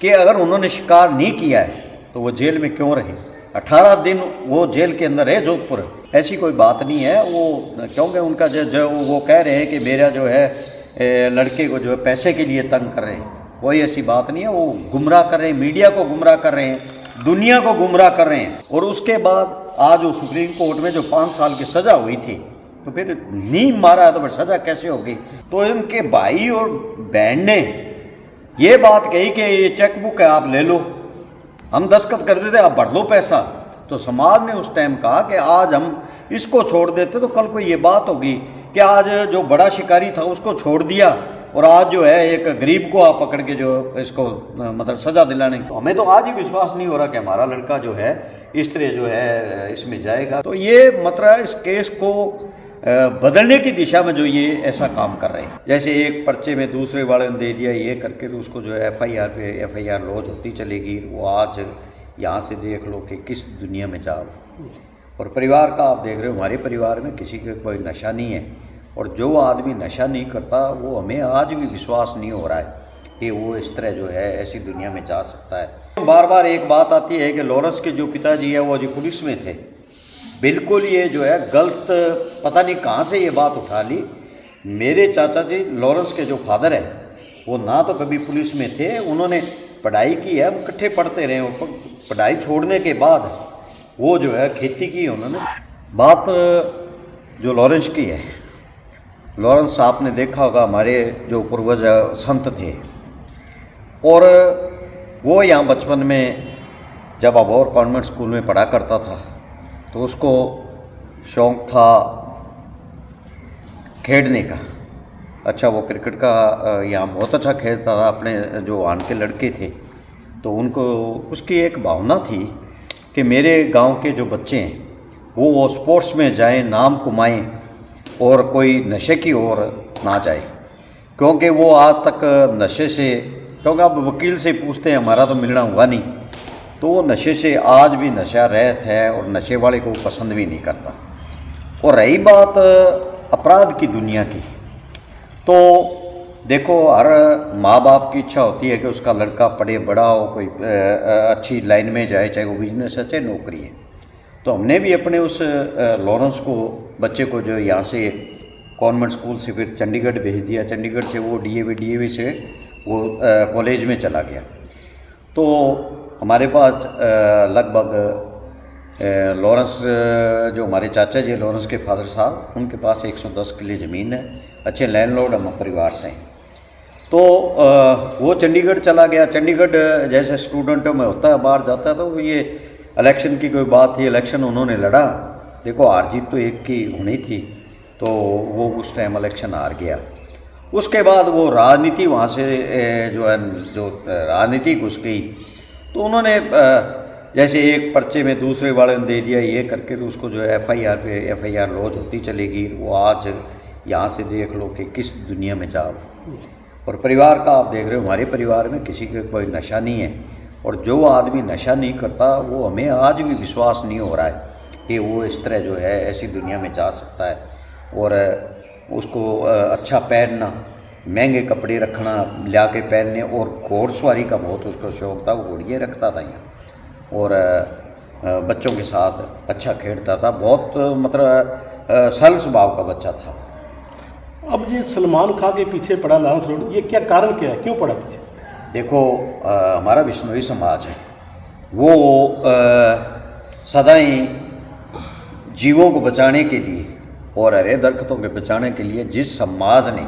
कि अगर उन्होंने शिकार नहीं किया है तो वो जेल में क्यों रहे। 18 दिन वो जेल के अंदर है जोधपुर। ऐसी कोई बात नहीं है वो, क्योंकि उनका जो वो कह रहे हैं कि मेरा जो है लड़के को जो है पैसे के लिए तंग कर रहे हैं, कोई ऐसी बात नहीं है। वो गुमराह कर रहे हैं, मीडिया को गुमराह कर रहे हैं, दुनिया को गुमराह कर रहे हैं। और उसके बाद आज वो सुप्रीम कोर्ट में जो 5 साल की सज़ा हुई थी, तो फिर नींद मारा है तो फिर सज़ा कैसे होगी। तो इनके भाई और बहन ने ये बात कही कि ये चेकबुक है, आप ले लो, हम दस्तखत कर देते, आप भर लो पैसा। तो समाज ने उस टाइम कहा कि आज हम इसको छोड़ देते तो कल को ये बात होगी कि आज जो बड़ा शिकारी था उसको छोड़ दिया और आज जो है एक गरीब को आप पकड़ के जो इसको मतलब सज़ा दिलाने। तो हमें तो आज ही विश्वास नहीं हो रहा कि हमारा लड़का जो है इस तरह जो है इसमें जाएगा। तो ये मतलब इस केस को बदलने की दिशा में जो ये ऐसा काम कर रहे हैं, जैसे एक पर्चे में दूसरे वाले ने दे दिया, ये करके तो उसको जो है FIR पे FIR लॉन्च होती चलेगी। वो आज यहाँ से देख लो कि किस दुनिया में जाओ। और परिवार का आप देख रहे हो, हमारे परिवार में किसी का कोई नशा नहीं है, और जो आदमी नशा नहीं करता वो हमें आज भी विश्वास नहीं हो रहा है कि वो इस तरह जो है ऐसी दुनिया में जा सकता है। बार बार एक बात आती है कि लॉरेंस के जो पिताजी है वो अभी पुलिस में थे। बिल्कुल ये जो है गलत, पता नहीं कहाँ से ये बात उठा ली। मेरे चाचा जी लॉरेंस के जो फादर है वो ना तो कभी पुलिस में थे, उन्होंने पढ़ाई की है, वो इकट्ठे पढ़ते रहे। पढ़ाई छोड़ने के बाद वो जो है खेती की उन्होंने। बात जो लॉरेंस की है, लॉरेंस आपने देखा होगा हमारे जो पूर्वज संत थे, और वो यहाँ बचपन में जब अबोहर कॉन्वेंट स्कूल में पढ़ा करता था तो उसको शौक़ था खेलने का। अच्छा, वो क्रिकेट का यहाँ बहुत अच्छा खेलता था। अपने जो आन के लड़के थे तो उनको उसकी एक भावना थी कि मेरे गांव के जो बच्चे हैं वो स्पोर्ट्स में जाएं, नाम कमाएं और कोई नशे की ओर ना जाए। क्योंकि वो आज तक नशे से, क्योंकि आप वकील से पूछते हैं हमारा तो मिलना हुआ नहीं, तो वो नशे से आज भी नशा रहत है और नशे वाले को पसंद भी नहीं करता। और रही बात अपराध की दुनिया की, तो देखो हर माँ बाप की इच्छा होती है कि उसका लड़का पढ़े बड़ा हो, कोई अच्छी लाइन में जाए, चाहे वो बिजनेस है चाहे नौकरी है। तो हमने भी अपने उस लॉरेंस को, बच्चे को जो यहाँ से कॉन्वेंट स्कूल से फिर चंडीगढ़ भेज दिया। चंडीगढ़ से वो DAV से वो कॉलेज में चला गया। तो हमारे पास लगभग लॉरेंस जो हमारे चाचा जी लॉरेंस के फादर साहब, उनके पास 110 किले ज़मीन है, अच्छे लैंडलॉर्ड हम परिवार से हैं। तो वो चंडीगढ़ चला गया। चंडीगढ़ जैसे स्टूडेंटों में होता है, बाहर जाता है, तो ये इलेक्शन की कोई बात थी, इलेक्शन उन्होंने लड़ा। देखो हार जीत तो एक की होनी थी, तो वो उस टाइम इलेक्शन हार गया। उसके बाद वो राजनीति वहाँ से जो है जो राजनीति घुस गई। तो उन्होंने जैसे एक पर्चे में दूसरे वाले ने दे दिया, ये करके तो उसको जो है FIR पे FIR लॉन्च होती चलेगी। वो आज यहाँ से देख लो कि किस दुनिया में जाओ। और परिवार का आप देख रहे हो, हमारे परिवार में किसी का कोई नशा नहीं है, और जो आदमी नशा नहीं करता वो हमें आज भी विश्वास नहीं हो रहा है कि वो इस तरह जो है ऐसी दुनिया में जा सकता है। और उसको अच्छा पहनना, महंगे कपड़े रखना, ला के पहनने, और घोड़सवारी का बहुत उसको शौक़ था, वो घोड़ियाँ रखता था यहाँ, और बच्चों के साथ अच्छा खेलता था। बहुत मतलब सरल स्वभाव का बच्चा था। अब ये सलमान खान के पीछे पड़ा लॉरेंस रोड, ये क्या कारण क्या है, क्यों पड़ा पीछे? देखो हमारा बिश्नोई समाज है, वो सदा ही जीवों को बचाने के लिए और हरे दरख्तों के बचाने के लिए, जिस समाज ने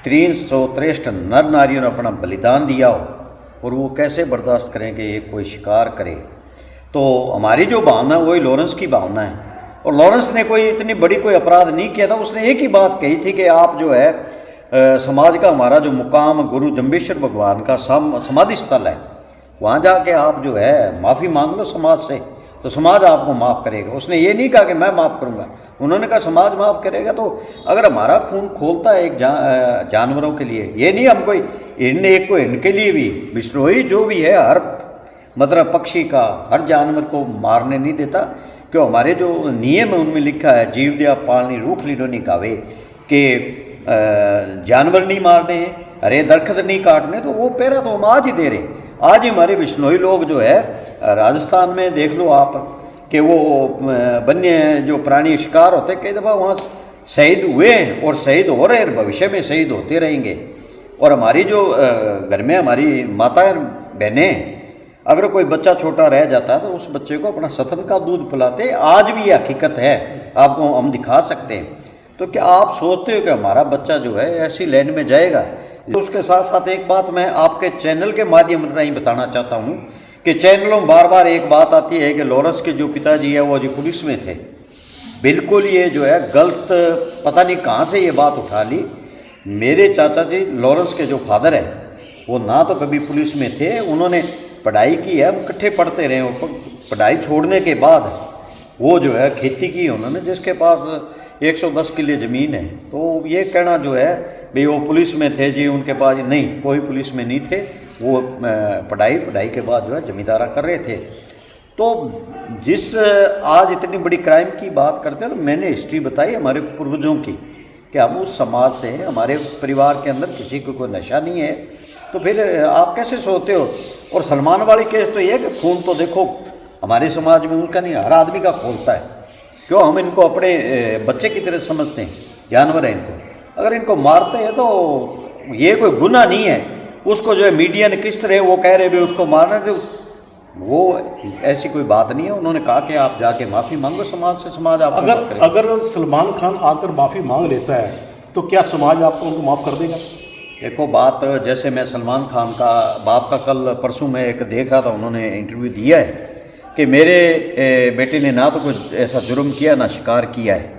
363 नर नारियों ने अपना बलिदान दिया हो, और वो कैसे बर्दाश्त करें कि ये कोई शिकार करे। तो हमारी जो भावना है वही लॉरेंस की भावना है। और लॉरेंस ने कोई इतनी बड़ी कोई अपराध नहीं किया था। उसने एक ही बात कही थी कि आप जो है समाज का, हमारा जो मुकाम गुरु जम्बेश्वर भगवान का समाधि स्थल है, वहाँ जाके आप जो है माफ़ी मांग लो समाज से, तो समाज आपको माफ़ करेगा। उसने ये नहीं कहा कि मैं माफ़ करूँगा, उन्होंने कहा समाज माफ़ करेगा। तो अगर हमारा खून खोलता है एक जानवरों के लिए, ये नहीं हम कोई एक को इनके लिए भी, बिश्नोई जो भी है हर मतलब पक्षी का, हर जानवर को मारने नहीं देता। क्यों, हमारे जो नियम है उनमें लिखा है, जीव दया पालनी रूख लीनो नहीं गावे, कि जानवर नहीं मारने हैं, हरे दरख्त नहीं काटने। तो वो पैरा तो हम आज ही दे रहे। आज ही हमारे बिश्नोई लोग जो है राजस्थान में देख लो आप कि वो वन्य जो प्राणी शिकार होते कई दफ़ा वहाँ शहीद हुए हैं और शहीद हो रहे हैं, भविष्य में शहीद होते रहेंगे। और हमारी जो घर में हमारी माता बहनें, अगर कोई बच्चा छोटा रह जाता है तो उस बच्चे को अपना सतन का दूध पिलाते, आज भी ये हकीकत है, आपको हम दिखा सकते हैं। तो क्या आप सोचते हो कि हमारा बच्चा जो है ऐसी लाइन में जाएगा? तो उसके साथ साथ एक बात मैं आपके चैनल के माध्यम से नहीं बताना चाहता हूँ कि चैनलों में बार बार एक बात आती है कि लॉरेंस के जो पिताजी है वो जी पुलिस में थे। बिल्कुल ये जो है गलत, पता नहीं कहाँ से ये बात उठा ली। मेरे चाचा जी लॉरेंस के जो फादर है वो ना तो कभी पुलिस में थे, उन्होंने पढ़ाई की है, वो इकट्ठे पढ़ते रहे। वो पढ़ाई छोड़ने के बाद वो जो है खेती की उन्होंने, जिसके पास 110 किले ज़मीन है। तो ये कहना जो है भाई वो पुलिस में थे जी, उनके पास नहीं, कोई पुलिस में नहीं थे। वो पढ़ाई के बाद जो है जमींदारा कर रहे थे। तो जिस आज इतनी बड़ी क्राइम की बात करते हैं, तो मैंने हिस्ट्री बताई हमारे पूर्वजों की कि हम उस समाज से, हमारे परिवार के अंदर किसी को कोई नशा नहीं है। तो फिर आप कैसे सोचते हो? और सलमान वाली केस तो ये कि खून तो देखो हमारे समाज में उनका नहीं, हर आदमी का खोलता है। क्यों हम इनको अपने बच्चे की तरह समझते हैं? जानवर है इनको, अगर इनको मारते हैं तो ये कोई गुनाह नहीं है। उसको जो है मीडिया ने किस तरह वो कह रहे भाई उसको मारना, तो वो ऐसी कोई बात नहीं है। उन्होंने कहा कि आप जाके माफ़ी मांगो समाज से, समाज आप अगर सलमान खान आकर माफ़ी मांग लेता है तो क्या समाज आपको उनको माफ़ कर देगा? देखो बात, जैसे मैं सलमान खान का बाप का कल परसों में एक देख रहा था, उन्होंने इंटरव्यू दिया है कि मेरे बेटे ने ना तो कुछ ऐसा जुर्म किया ना शिकार किया है।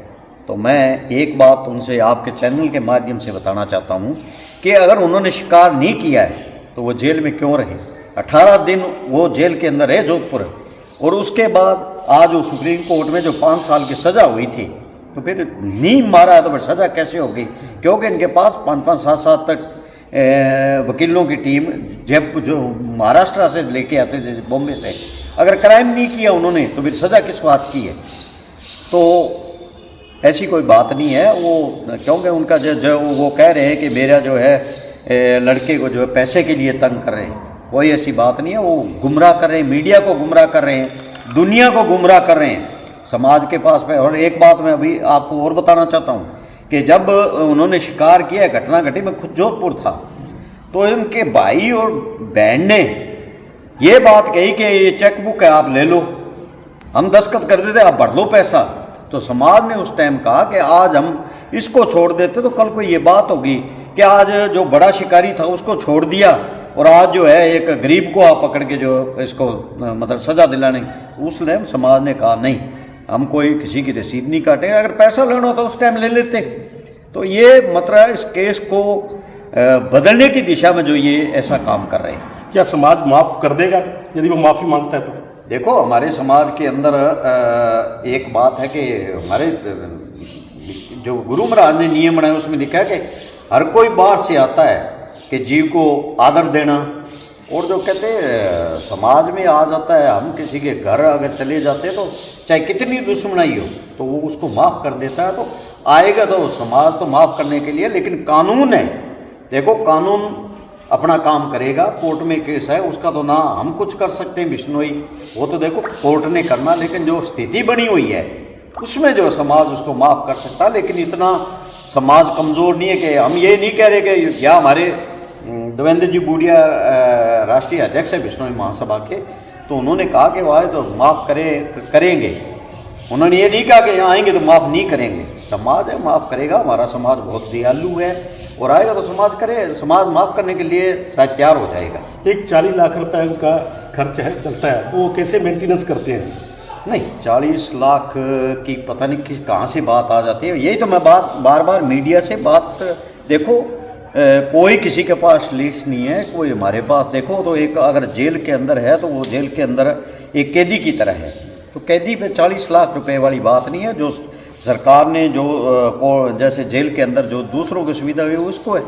तो मैं एक बात उनसे आपके चैनल के माध्यम से बताना चाहता हूँ कि अगर उन्होंने शिकार नहीं किया है तो वो जेल में क्यों रहे? 18 दिन वो जेल के अंदर है जोधपुर, और उसके बाद आज वो सुप्रीम कोर्ट में जो 5 साल की सज़ा हुई थी, तो फिर नहीं मारा तो फिर सज़ा कैसे होगी? क्योंकि इनके पास 5-5, 7-7 तक वकीलों की टीम जब जो महाराष्ट्र से लेके आते थे, बॉम्बे से, अगर क्राइम नहीं किया उन्होंने तो फिर सज़ा किस बात की है? तो ऐसी कोई बात नहीं है। वो क्योंकि उनका जो वो कह रहे हैं कि मेरा जो है लड़के को जो है पैसे के लिए तंग कर रहे हैं, कोई ऐसी बात नहीं है। वो गुमराह कर रहे हैं, मीडिया को गुमराह कर रहे हैं, दुनिया को गुमराह कर रहे हैं समाज के पास में। और एक बात मैं अभी आपको और बताना चाहता हूँ कि जब उन्होंने शिकार किया, घटना घटी, मैं खुद जोधपुर था, तो इनके भाई और बहन ने ये बात कही कि ये चेकबुक है आप ले लो, हम दस्तखत कर देते, आप भर लो पैसा। तो समाज ने उस टाइम कहा कि आज हम इसको छोड़ देते तो कल को ये बात होगी कि आज जो बड़ा शिकारी था उसको छोड़ दिया और आज जो है एक गरीब को आप पकड़ के जो इसको मतलब सज़ा दिलाने, उस टाइम समाज ने कहा नहीं, हम कोई किसी की रसीद नहीं काटेंगे, अगर पैसा लेना हो तो उस टाइम ले लेते। तो ये मतलब इस केस को बदलने की दिशा में जो ये ऐसा काम कर रहे हैं। क्या समाज माफ़ कर देगा यदि वो माफ़ी मांगता है तो? देखो हमारे समाज के अंदर एक बात है कि हमारे जो गुरु महाराज ने नियम बनाए उसमें लिखा है कि हर कोई बाहर से आता है कि जीव को आदर देना। और जो कहते हैं समाज में आ जाता है, हम किसी के घर अगर चले जाते हैं तो चाहे कितनी दुश्मनाई हो तो वो उसको माफ़ कर देता है। तो आएगा तो समाज तो माफ़ करने के लिए, लेकिन कानून है, देखो कानून अपना काम करेगा। कोर्ट में केस है उसका तो ना हम कुछ कर सकते हैं बिश्नोई, वो तो देखो कोर्ट ने करना, लेकिन जो स्थिति बनी हुई है उसमें जो समाज उसको माफ़ कर सकता है। लेकिन इतना समाज कमज़ोर नहीं है कि हम ये नहीं कह रहे कि या हमारे देवेंद्र जी बूढ़िया राष्ट्रीय अध्यक्ष है बिश्नोई महासभा के, तो उन्होंने कहा कि वो आए तो माफ़ करेंगे। उन्होंने ये नहीं कहा कि यहाँ आएंगे तो माफ़ नहीं करेंगे। समाज है, माफ़ करेगा। हमारा समाज बहुत दयालु है और आएगा तो समाज करे, समाज माफ़ करने के लिए शायद तैयार हो जाएगा। एक 40 लाख रुपए का खर्च है चलता है, तो वो कैसे मेंटेनेंस करते हैं? नहीं, 40 लाख की पता नहीं किस कहाँ से बात आ जाती है। यही तो मैं बार बार मीडिया से बात, देखो कोई किसी के पास लिस्ट नहीं है, कोई हमारे पास देखो तो एक अगर जेल के अंदर है तो वो जेल के अंदर एक कैदी की तरह है। तो कैदी पे 40 लाख रुपए वाली बात नहीं है। जो सरकार ने जो जैसे जेल के अंदर जो दूसरों की सुविधा हुई उसको है,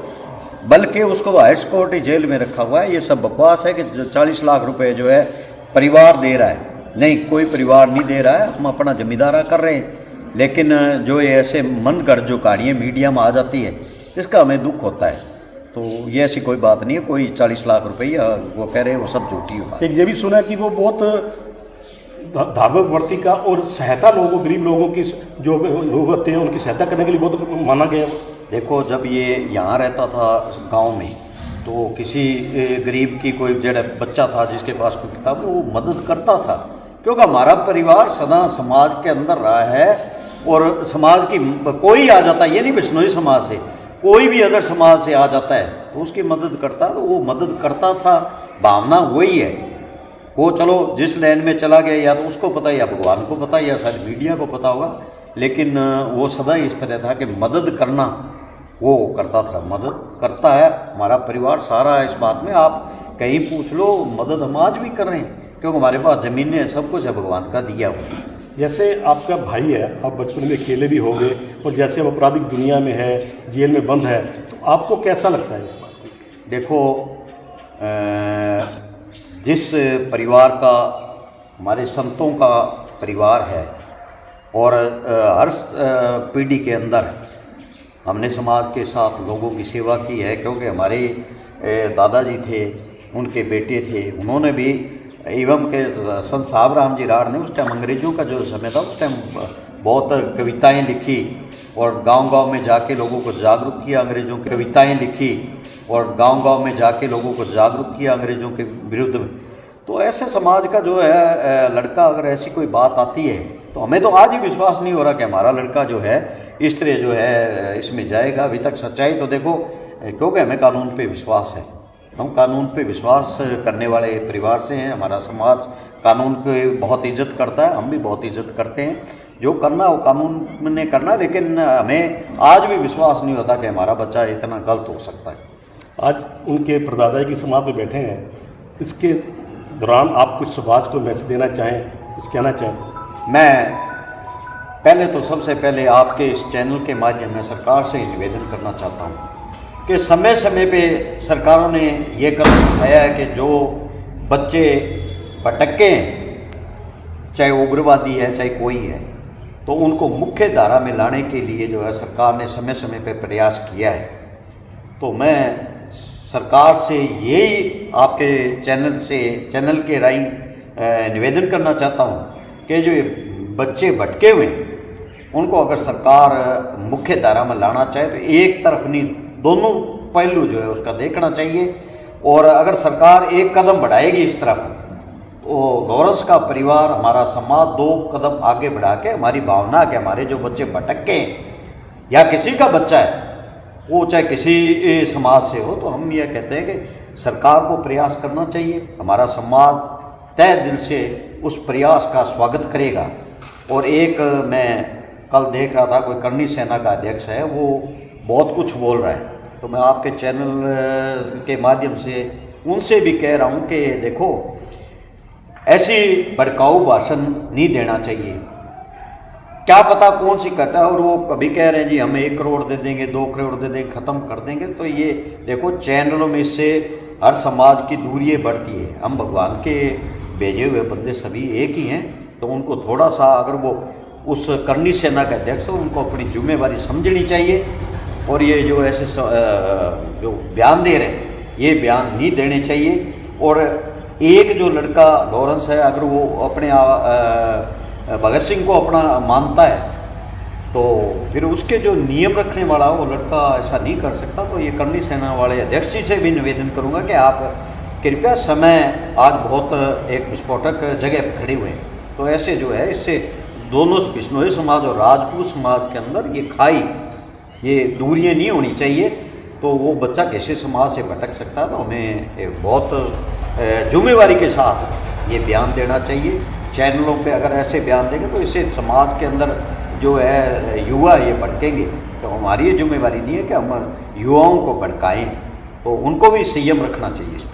बल्कि उसको तो हाई सिक्योरिटी जेल में रखा हुआ है। ये सब बकवास है कि 40 लाख रुपए जो है परिवार दे रहा है। नहीं, कोई परिवार नहीं दे रहा है, हम अपना जमींदारा कर रहे हैं। लेकिन जो ये ऐसे मंद कर जो कहानियाँ मीडिया में आ जाती है इसका हमें दुख होता है। तो ये ऐसी कोई बात नहीं है, कोई 40 लाख रुपये वो कह रहे हैं वो सब झूठी बात। एक ये भी सुना है कि वो बहुत धार्मिक वर्ती का और सहायता लोगों, गरीब लोगों की, जो लोग होते हैं उनकी सहायता करने के लिए बहुत माना गया है। देखो, जब ये यहाँ रहता था गांव में, तो किसी गरीब की कोई जड़ बच्चा था जिसके पास कोई किताब, वो मदद करता था, क्योंकि हमारा परिवार सदा समाज के अंदर रहा है। और समाज की कोई आ जाता है, ये नहीं बिश्नोई समाज से, कोई भी अदर समाज से आ जाता है तो उसकी मदद करता है, तो वो मदद करता था। भावना वही है। वो चलो जिस लाइन में चला गया, या तो उसको पता है या भगवान को पता है या शायद मीडिया को पता होगा, लेकिन वो सदा इस तरह था कि मदद करना वो करता था, मदद करता है। हमारा परिवार सारा इस बात में, आप कहीं पूछ लो, मदद हम आज भी कर रहे हैं, क्योंकि हमारे पास ज़मीनें हैं, सब कुछ है भगवान का दिया हुआ। जैसे आपका भाई है, आप बचपन में अकेले भी हो गए, और जैसे अब आपराधिक दुनिया में है, जेल में बंद है, तो आपको कैसा लगता है इस बात को? देखो, जिस परिवार का, हमारे संतों का परिवार है, और हर पीढ़ी के अंदर हमने समाज के साथ लोगों की सेवा की है, क्योंकि हमारे दादाजी थे, उनके बेटे थे, उन्होंने भी, एवं के संत साहब राम जी राड़ ने उस टाइम अंग्रेज़ों का जो समय था उस टाइम बहुत कविताएं लिखी, और गांव-गांव में जाके लोगों को जागरूक किया, अंग्रेज़ों की कविताएं लिखी, और गांव-गांव में जाके लोगों को जागरूक किया अंग्रेज़ों के विरुद्ध में। तो ऐसे समाज का जो है लड़का, अगर ऐसी कोई बात आती है, तो हमें तो आज ही विश्वास नहीं हो रहा कि हमारा लड़का जो है इस तरह जो है इसमें जाएगा। अभी तक सच्चाई तो देखो, क्योंकि हमें कानून पे विश्वास है, हम कानून पे विश्वास करने वाले परिवार से हैं। हमारा समाज कानून पे बहुत इज्जत करता है, हम भी बहुत इज्जत करते हैं। जो करना वो कानून ने करना, लेकिन हमें आज भी विश्वास नहीं होता कि हमारा बच्चा इतना गलत हो सकता है। आज उनके परदादा की समाज में बैठे हैं, इसके दौरान आप कुछ समाज को मैसेज देना चाहें, कुछ कहना चाहें? मैं पहले तो सबसे पहले आपके इस चैनल के माध्यम में सरकार से निवेदन करना चाहता हूँ कि समय समय पे सरकारों ने ये कदम उठाया है कि जो बच्चे भटके हैं, चाहे उग्रवादी है चाहे कोई है, तो उनको मुख्य धारा में लाने के लिए जो है सरकार ने समय समय पे प्रयास किया है। तो मैं सरकार से यही आपके चैनल के राही निवेदन करना चाहता हूँ कि जो बच्चे भटके हुए हैं उनको अगर सरकार मुख्य धारा में लाना चाहे तो एक तरफ नहीं, दोनों पहलू जो है उसका देखना चाहिए। और अगर सरकार एक कदम बढ़ाएगी इस तरफ, तो लॉरेंस का परिवार, हमारा समाज 2 कदम आगे बढ़ा के, हमारी भावना कि हमारे जो बच्चे भटके हैं या किसी का बच्चा है वो चाहे किसी समाज से हो, तो हम ये कहते हैं कि सरकार को प्रयास करना चाहिए। हमारा समाज तहे दिल से उस प्रयास का स्वागत करेगा। और एक मैं कल देख रहा था, कोई करनी सेना का अध्यक्ष है, वो बहुत कुछ बोल रहा है, तो मैं आपके चैनल के माध्यम से उनसे भी कह रहा हूँ कि देखो, ऐसी भड़काऊ भाषण नहीं देना चाहिए। क्या पता कौन सी घटना, और वो कभी कह रहे हैं जी हम 1 करोड़ दे देंगे, 2 करोड़ दे देंगे, ख़त्म कर देंगे। तो ये देखो, चैनलों में इससे हर समाज की दूरियाँ बढ़ती है। हम भगवान के भेजे हुए बंदे सभी एक ही हैं, तो उनको थोड़ा सा, अगर वो उस करनी सेना के अध्यक्ष हो, उनको अपनी जिम्मेवारी समझनी चाहिए। और ये जो ऐसे जो बयान दे रहे हैं, ये बयान नहीं देने चाहिए। और एक जो लड़का लॉरेंस है, अगर वो अपने भगत सिंह को अपना मानता है, तो फिर उसके जो नियम रखने वाला वो लड़का ऐसा नहीं कर सकता। तो ये करनी सेना वाले अध्यक्ष जी से भी निवेदन करूँगा कि आप कृपया, समय आज बहुत एक विस्फोटक जगह पर खड़े हुए हैं, तो ऐसे जो है इससे दोनों बिश्नोई समाज और राजपूत समाज के अंदर ये खाई, ये दूरियाँ नहीं होनी चाहिए। तो वो बच्चा कैसे समाज से भटक सकता है, तो हमें एक बहुत जिम्मेवारी के साथ ये बयान देना चाहिए। चैनलों पे अगर ऐसे बयान देंगे तो इससे समाज के अंदर जो है युवा ये भटकेंगे। तो हमारी ये जिम्मेवारी नहीं है कि हम युवाओं को भटकाएं, तो उनको भी संयम रखना चाहिए इस पर।